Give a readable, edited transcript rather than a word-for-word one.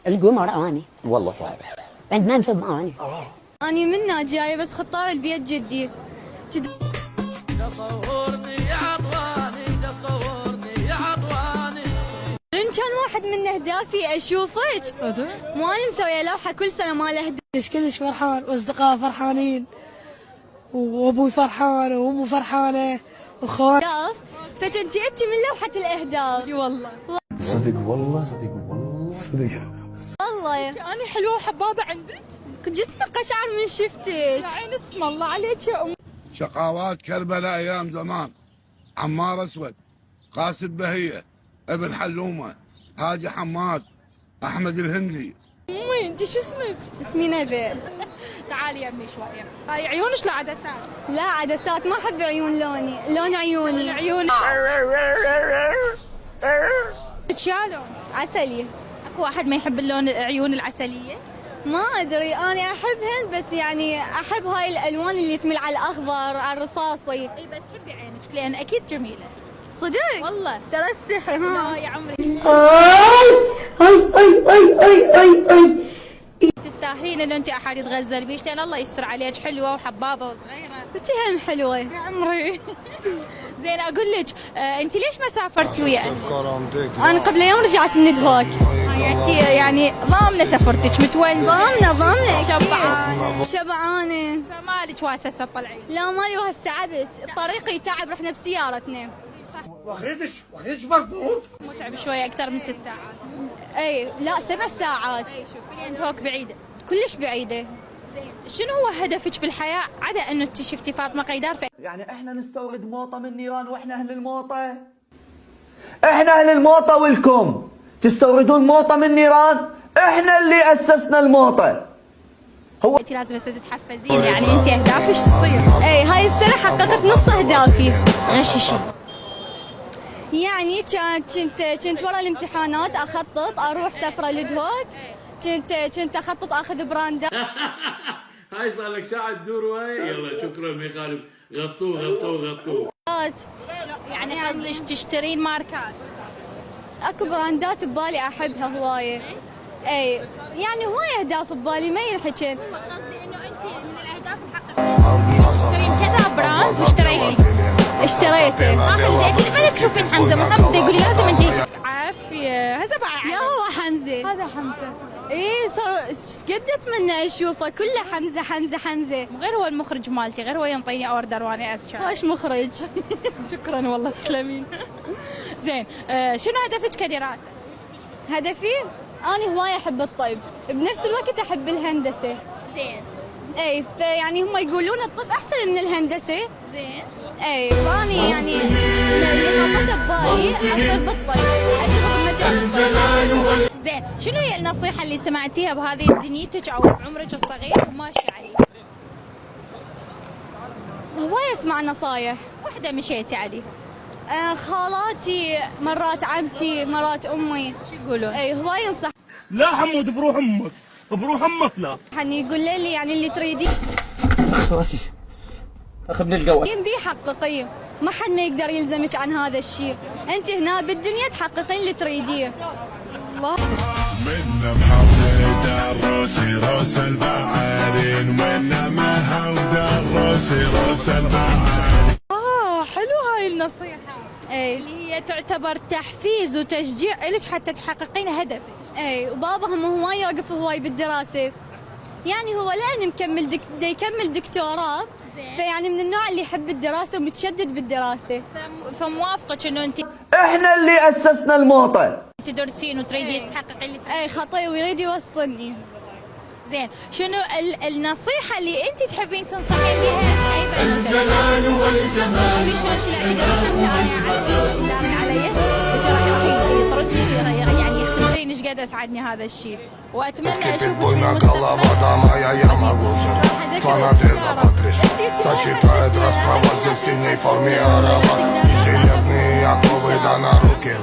القمر اني والله صعب. عند منفذ اني. اني منا جايه بس خطار البيت جدي. تصورني يا عطواني، تصورني يا عطواني. كان واحد من اهدافي اشوفك صدق؟ مو انا مسويه لوحه كل سنه مال اهداف. كلش فرحان واصدقائي فرحانين وابوي فرحان وامي فرحانه واخوان. فكنتي انت من لوحه الاهداف. اي والله. صدق والله، صدق والله، صدق والله انا حلوه وحبابه عندك. جسمي قشعر من شفتك. عين اسم الله عليك يا ام. شقاوات كربلاء ايام زمان. عمار اسود، قاسد بهيه، ابن حلومه، هاجي حماد، احمد الهندي. امي انت شو اسمك؟ اسمي نبي. تعالي يا امي شويه. هاي عيونك لا عدسات. لا عدسات، ما احب عيون لون عيوني. عيونك شالون؟ عسلي. اكو واحد ما يحب اللون العيون العسليه؟ ما ادري انا احبهن، بس يعني احب هاي الالوان اللي تميل على الاخضر على الرصاصي. اي بس حبي عينك لان اكيد جميله. صدق؟ والله ترى استحي. لا يا عمري تستاهلين ان انت احد يتغزل بيش لان الله يستر عليك، حلوه وحبابه وصغيره. انت هم حلوه يا عمري. زين اقول لك انت ليش ما سافرتي ويا اهلك؟ انا قبل يوم رجعت من دهوك. يعني ضامنه سفرتك متونسه؟ ضامنه شبعانه شبعانه. فمالك واسسه تطلعين؟ لا مالي وهسه تعبت، الطريق يتعب، رحنا بسيارتنا. واخدش مضبوط. متعب شويه اكثر من 6 ساعات. اي لا 7 ساعات. اي شوفي لان توك بعيده. كلش بعيده. زين شنو هو هدفك بالحياه عدا انه انت شفتي فاطمه قيدار يعني احنا نستورد موطه من نيران واحنا اهل الموطه؟ احنا اهل الموطه والكم تستوردون موطه من نيران؟ احنا اللي اسسنا الموطه. هو انت لازم هسه تتحفزين، يعني انت اهدافك تصير. اي هاي السنه حققت نص اهدافي. غششي. يعني كنت ورا الامتحانات اخطط اروح سفره لدهوك. كنت اخطط اخذ براندات. هاي صار لك ساعة تدور وهي. يلا شكرا ما يخالف. غطوه. يعني قصدك تشترين ماركات؟ اكو براندات ببالي احبها هوايه. اي يعني هوايه اهداف ببالي ما ينحكن. قصدي انه انت من الاهداف اللي تشترين كذا براند واشتريتي؟ اشتريته. ما خليتي لما تشوفين حمزه مو حمزه يقول لي لازم انت هيك. عافيه هذا بقى يا هو حمزه. هذا حمزه. ايه صار قد اتمنى اشوفه كله حمزه. غير هو المخرج مالتي، غير هو ينطيني اوردر وانا اشتغل. وش مخرج. شكرا والله تسلمين. زين شنو هدفك كدراسه؟ هدفي انا هوايه احب الطب، بنفس الوقت احب الهندسه. زين. اي فيعني هم يقولون الطب احسن من الهندسه. زين. اي فاني يعني اللي حاطته ببالي اصير بالطب، اشتغل بمجال الطب. زين شنو هي النصيحه اللي سمعتيها بهذه دنيتك او بعمرك الصغير وماشيه عليها؟ هوايه اسمع نصايح. وحده مشيتي عليها؟ خالاتي، مرات عمتي، مرات امي. شو يقولون؟ اي هوايه ينصح. لا حمود بروح امك لا. يقول لي يعني اللي تريدين راسي اخذني القوة بيه حققيه، ما حد ما يقدر يلزمك عن هذا الشيء، انت هنا بالدنيا تحققين اللي تريديه. منا محمد راسي راس البحرين، منا مهود راس البحرين. حلو هاي النصيحه. اي اللي هي تعتبر تحفيز وتشجيع لك حتى تحققين هدفك. اي وبابا هم هواي يوقف هواي بالدراسه، يعني هو لين بده يكمل دكتوراه. فيعني من النوع اللي يحب الدراسه ومتشدد بالدراسه. فموافقك انه انت احنا اللي اسسنا الموطه. تدرسين وتريدين تحققين اللي اي خطي ويريد يوصلني. زين شنو النصيحه اللي انت تحبين تنصحين بها اي بنوته؟ شنو اللي عندي علي راح يطردني يعني يختبرين ايش قد اسعدني هذا الشيء، واتمنى اشوفك في المستقبل. Saci to je dras pravo ze si nej formi araba I želja sni jako veda na ruke